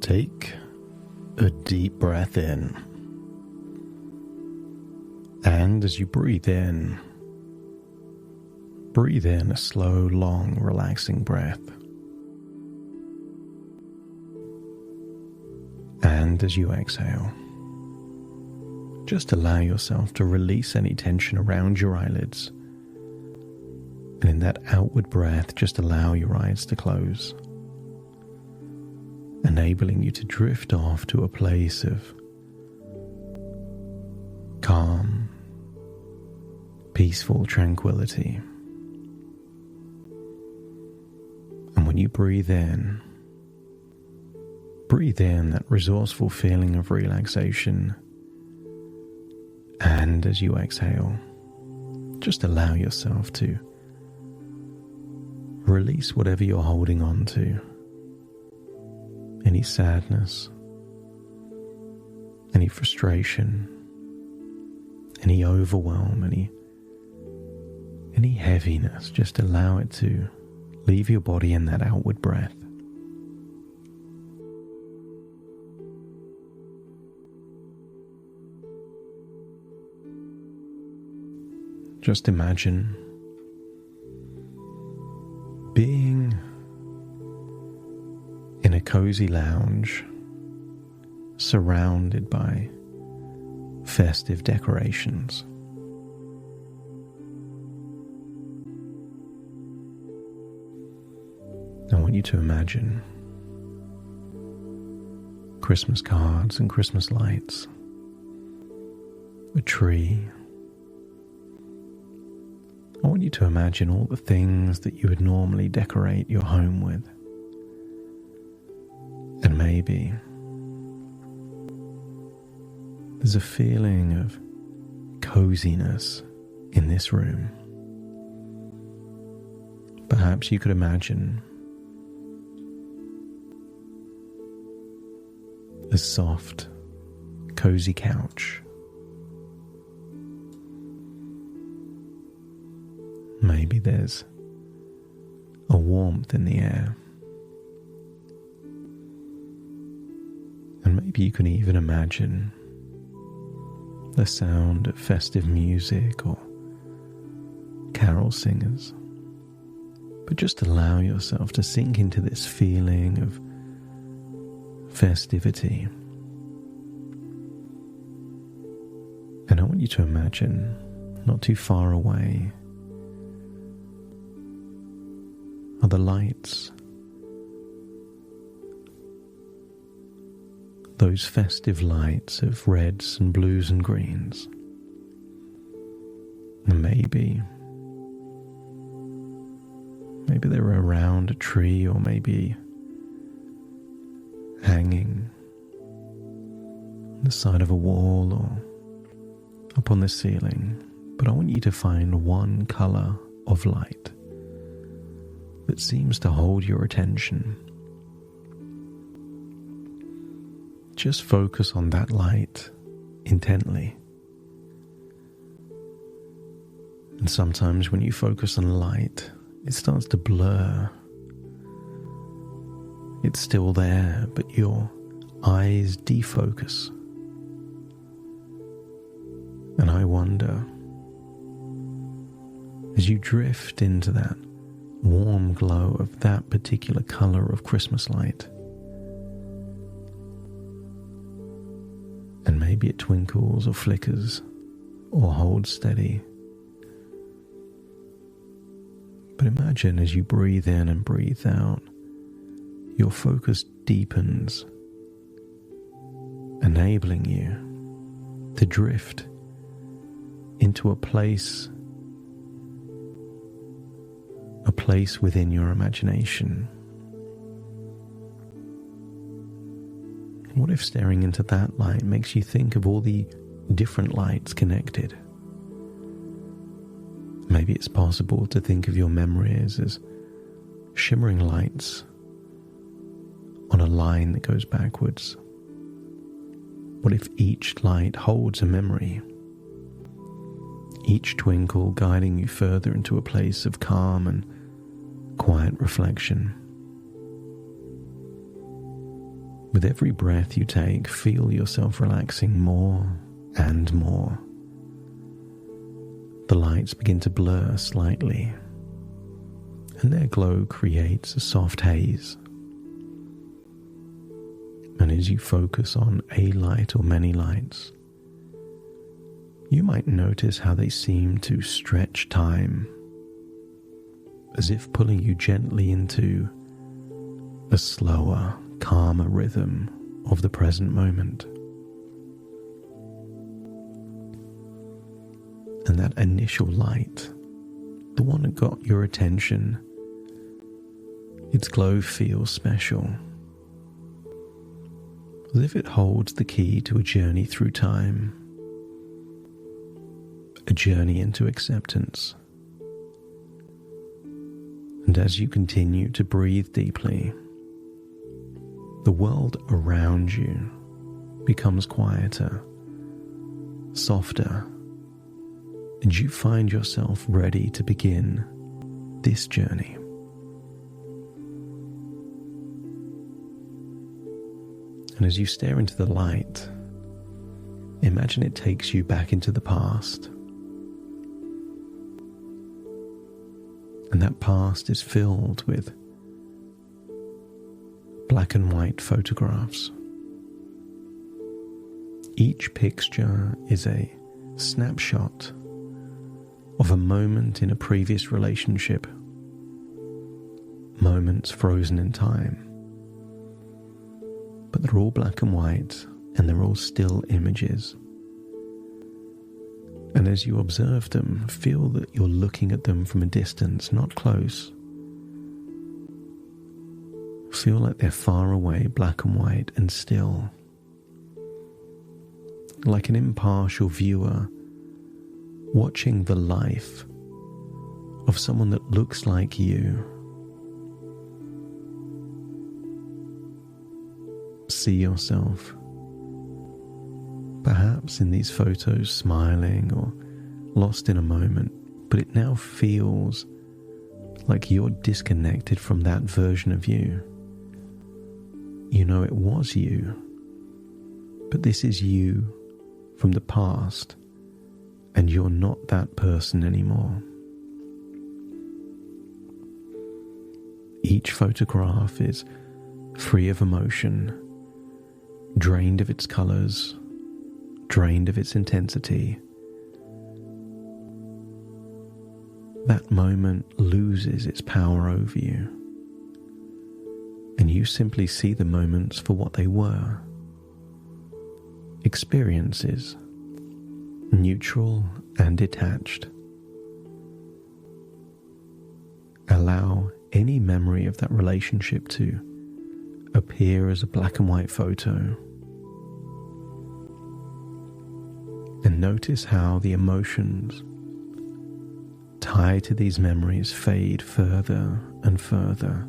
Take a deep breath in. And as you breathe in a slow, long, relaxing breath. And as you exhale, just allow yourself to release any tension around your eyelids. And in that outward breath, just allow your eyes to close, enabling you to drift off to a place of calm, peaceful tranquility. And when you breathe in that resourceful feeling of relaxation. And as you exhale, just allow yourself to release whatever you're holding on to. Any sadness, any frustration, any overwhelm, any heaviness. Just allow it to leave your body in that outward breath. Just imagine being in a cozy lounge surrounded by festive decorations. I want you to imagine Christmas cards and Christmas lights, a tree. I want you to imagine all the things that you would normally decorate your home with. And maybe there's a feeling of coziness in this room. Perhaps you could imagine a soft, cozy couch. Maybe there's a warmth in the air. And maybe you can even imagine the sound of festive music or carol singers. But just allow yourself to sink into this feeling of festivity. And I want you to imagine, not too far away, are the lights, those festive lights of reds and blues and greens. And maybe they're around a tree, or maybe hanging on the side of a wall or up on the ceiling. But I want you to find one color of light that seems to hold your attention. Just focus on that light intently. And sometimes when you focus on light, it starts to blur. It's still there, but your eyes defocus. And I wonder, as you drift into that warm glow of that particular color of Christmas light, and maybe it twinkles or flickers or holds steady. But imagine as you breathe in and breathe out, your focus deepens, enabling you to drift into a place within your imagination. What if staring into that light makes you think of all the different lights connected? Maybe it's possible to think of your memories as shimmering lights on a line that goes backwards. What if each light holds a memory? Each twinkle guiding you further into a place of calm and quiet reflection. With every breath you take, feel yourself relaxing more and more. The lights begin to blur slightly, and their glow creates a soft haze. And as you focus on a light or many lights, you might notice how they seem to stretch time, as if pulling you gently into a slower, calmer rhythm of the present moment. And that initial light, the one that got your attention, its glow feels special, as if it holds the key to a journey through time, a journey into acceptance. And as you continue to breathe deeply, the world around you becomes quieter, softer, and you find yourself ready to begin this journey. And as you stare into the light, imagine it takes you back into the past. And that past is filled with black and white photographs. Each picture is a snapshot of a moment in a previous relationship, moments frozen in time. But they're all black and white, and they're all still images. And as you observe them, feel that you're looking at them from a distance, not close. Feel like they're far away, black and white, and still. Like an impartial viewer watching the life of someone that looks like you. See yourself, perhaps in these photos, smiling or lost in a moment, but it now feels like you're disconnected from that version of you. You know it was you, but this is you from the past, and you're not that person anymore. Each photograph is free of emotion, drained of its colors, drained of its intensity. That moment loses its power over you, and you simply see the moments for what they were. Experiences, neutral and detached. Allow any memory of that relationship to appear as a black and white photo. And notice how the emotions tied to these memories fade further and further.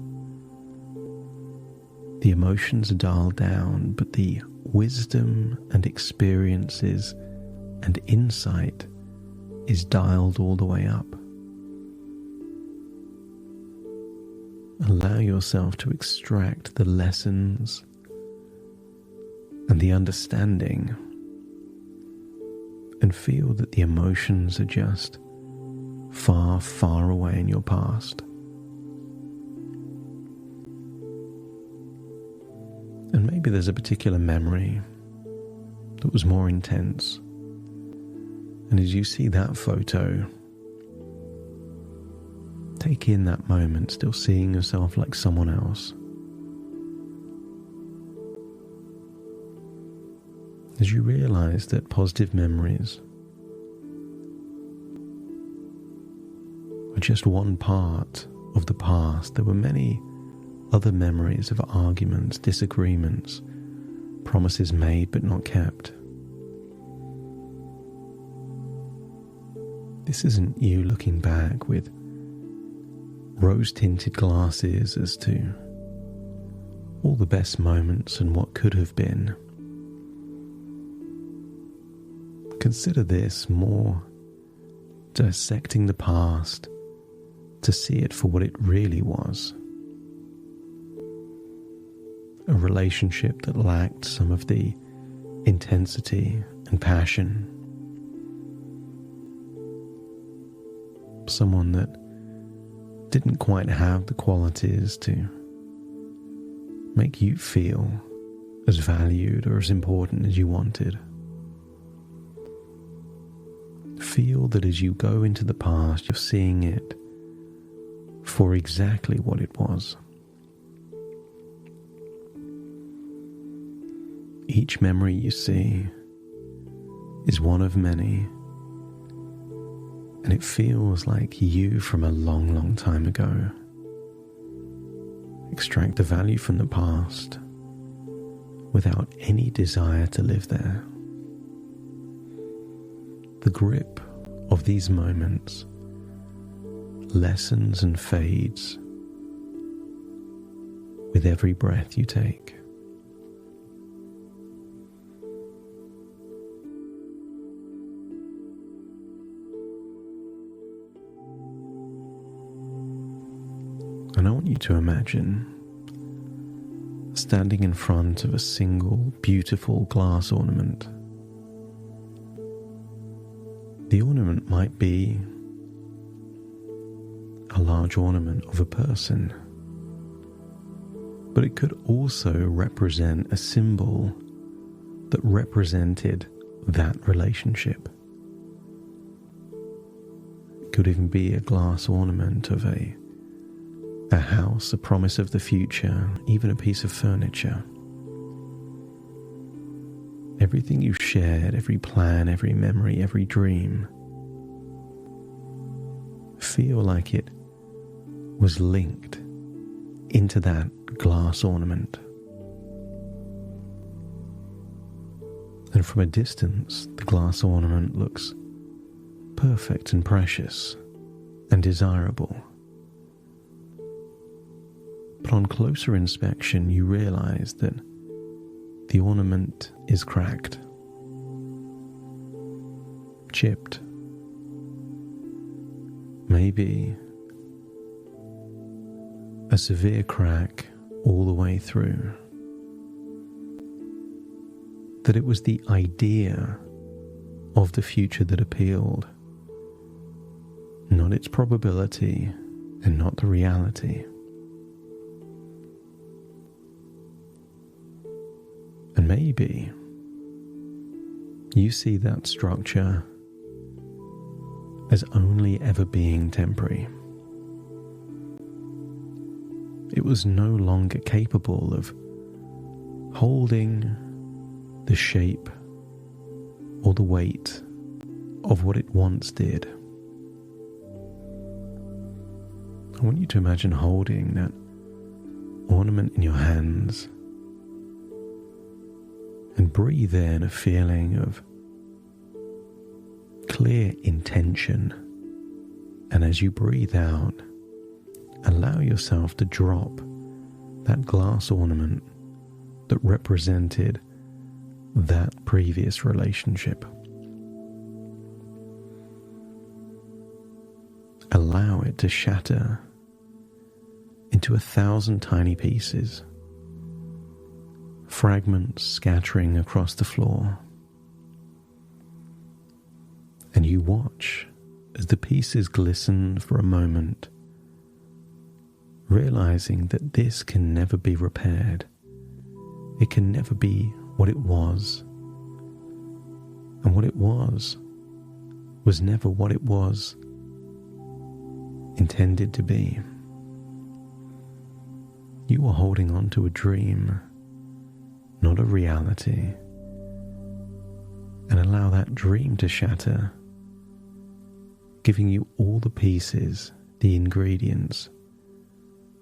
The emotions are dialed down, but the wisdom and experiences and insight is dialed all the way up. Allow yourself to extract the lessons and the understanding, and feel that the emotions are just far, far away in your past. And maybe there's a particular memory that was more intense. And as you see that photo, take in that moment, still seeing yourself like someone else. As you realize that positive memories are just one part of the past, there were many other memories of arguments, disagreements, promises made but not kept. This isn't you looking back with rose-tinted glasses as to all the best moments and what could have been. Consider this more dissecting the past to see it for what it really was. a relationship that lacked some of the intensity and passion. Someone that didn't quite have the qualities to make you feel as valued or as important as you wanted. Feel that as you go into the past, you're seeing it for exactly what it was. Each memory you see is one of many, and it feels like you from a long, long time ago. Extract the value from the past without any desire to live there. The grip of these moments lessens and fades with every breath you take. And I want you to imagine standing in front of a single beautiful glass ornament. The ornament might be a large ornament of a person, but it could also represent a symbol that represented that relationship. It could even be a glass ornament of a house, a promise of the future, even a piece of furniture. Everything you shared, every plan, every memory, every dream, feel like it was linked into that glass ornament. And from a distance, the glass ornament looks perfect and precious and desirable. But on closer inspection, you realize that the ornament is cracked, chipped, maybe a severe crack all the way through. That it was the idea of the future that appealed, not its probability and not the reality. And maybe you see that structure as only ever being temporary. It was no longer capable of holding the shape or the weight of what it once did. I want you to imagine holding that ornament in your hands and breathe in a feeling of clear intention. And as you breathe out, allow yourself to drop that glass ornament that represented that previous relationship. Allow it to shatter into 1,000 tiny pieces, fragments scattering across the floor. And you watch as the pieces glisten for a moment, realizing that this can never be repaired. It can never be what it was. And what it was never what it was intended to be. You were holding on to a dream, not a reality. And allow that dream to shatter, giving you all the pieces, the ingredients,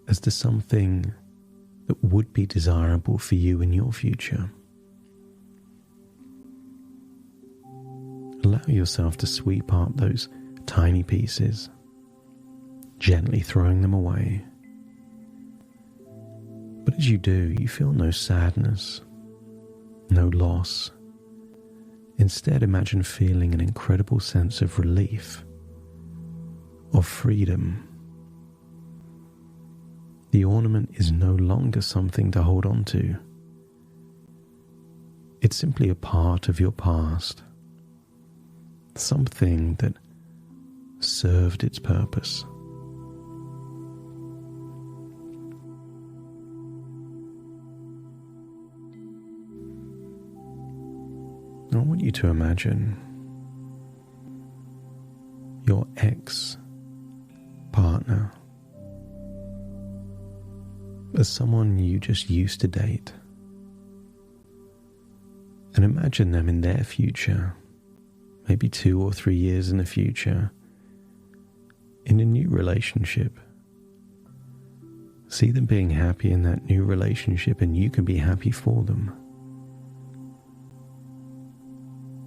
as to something that would be desirable for you in your future. Allow yourself to sweep up those tiny pieces, gently throwing them away. But as you do, you feel no sadness, no loss. Instead, imagine feeling an incredible sense of relief, of freedom. The ornament is no longer something to hold on to. It's simply a part of your past, something that served its purpose. I want you to imagine your ex-partner as someone you just used to date. And imagine them in their future, maybe 2 or 3 years in the future, in a new relationship. See them being happy in that new relationship, and you can be happy for them.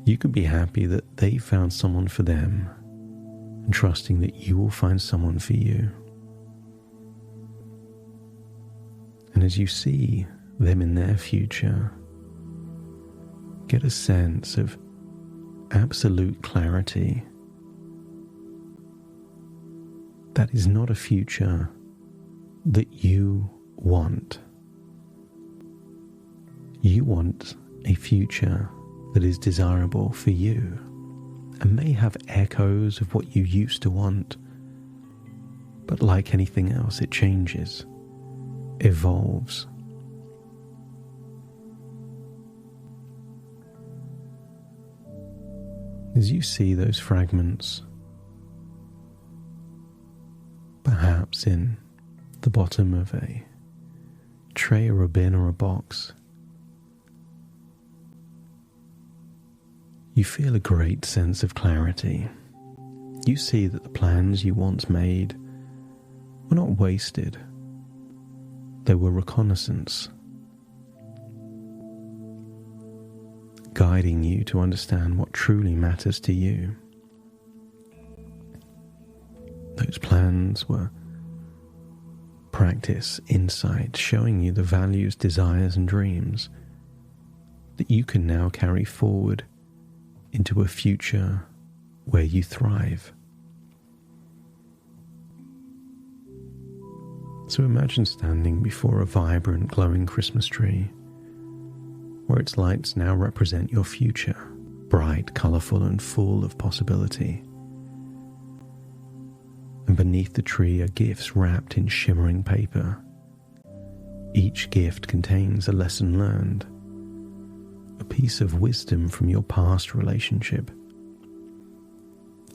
You can be happy that they found someone for them, and trusting that you will find someone for you. And as you see them in their future, get a sense of absolute clarity. That is not a future that you want. You want a future that is desirable for you and may have echoes of what you used to want. But like anything else, it changes, evolves. As you see those fragments, perhaps in the bottom of a tray or a bin or a box, you feel a great sense of clarity. You see that the plans you once made were not wasted. They were reconnaissance, guiding you to understand what truly matters to you. Those plans were practice, insight, showing you the values, desires, and dreams that you can now carry forward into a future where you thrive. So imagine standing before a vibrant, glowing Christmas tree, where its lights now represent your future, bright, colourful, and full of possibility. And beneath the tree are gifts wrapped in shimmering paper. Each gift contains a lesson learned, a piece of wisdom from your past relationship.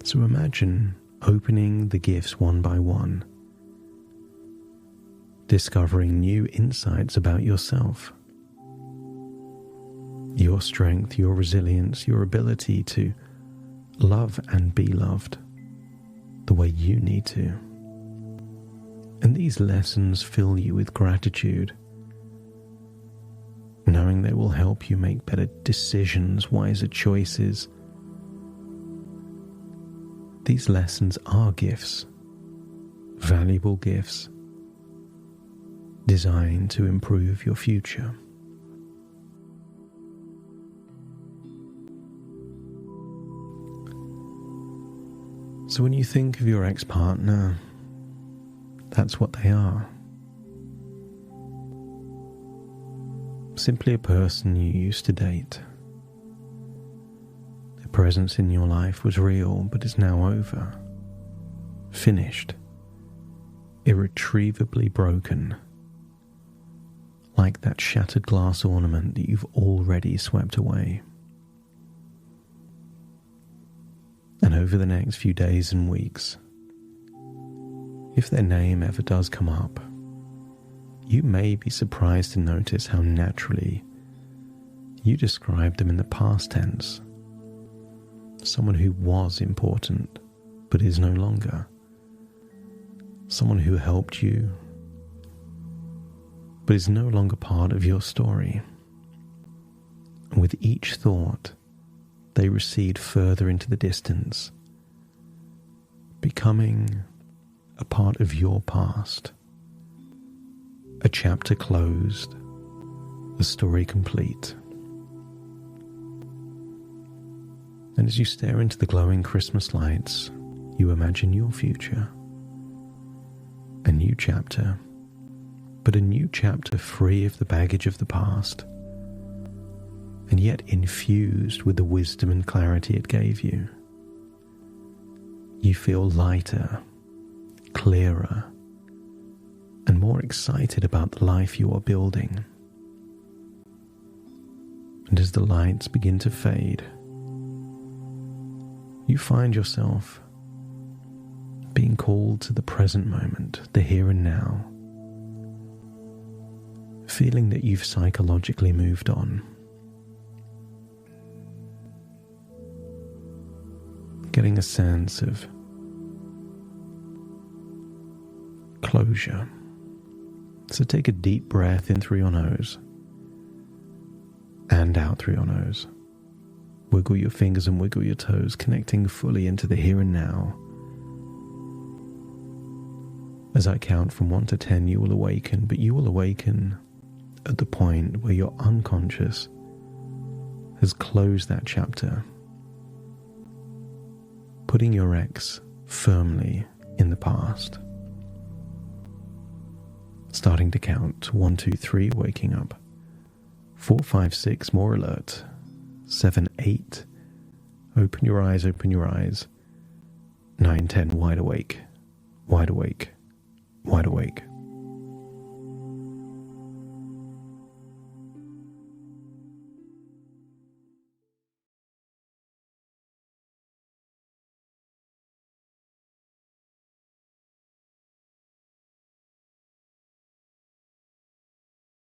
So imagine opening the gifts one by one, discovering new insights about yourself, your strength, your resilience, your ability to love and be loved the way you need to. And these lessons fill you with gratitude, knowing they will help you make better decisions, wiser choices. These lessons are gifts, valuable gifts, designed to improve your future. So when you think of your ex-partner, that's what they are. Simply a person you used to date. Their presence in your life was real, but is now over. Finished. Irretrievably broken. Like that shattered glass ornament that you've already swept away. And over the next few days and weeks, if their name ever does come up, you may be surprised to notice how naturally you describe them in the past tense. Someone who was important, but is no longer. Someone who helped you, but is no longer part of your story. And with each thought, they recede further into the distance, becoming a part of your past. A chapter closed, a story complete. And as you stare into the glowing Christmas lights, you imagine your future, a new chapter, but a new chapter free of the baggage of the past, and yet infused with the wisdom and clarity it gave you. You feel lighter, clearer, and more excited about the life you are building. And as the lights begin to fade, you find yourself being called to the present moment, the here and now, feeling that you've psychologically moved on, getting a sense of closure. So take a deep breath in through your nose and out through your nose. Wiggle your fingers and wiggle your toes, connecting fully into the here and now. As I count from 1 to 10, you will awaken, but you will awaken at the point where your unconscious has closed that chapter, putting your ex firmly in the past. Starting to count 1, 2, 3, waking up. 4, 5, 6, more alert. 7, 8, open your eyes, open your eyes. 9, 10, wide awake, wide awake, wide awake.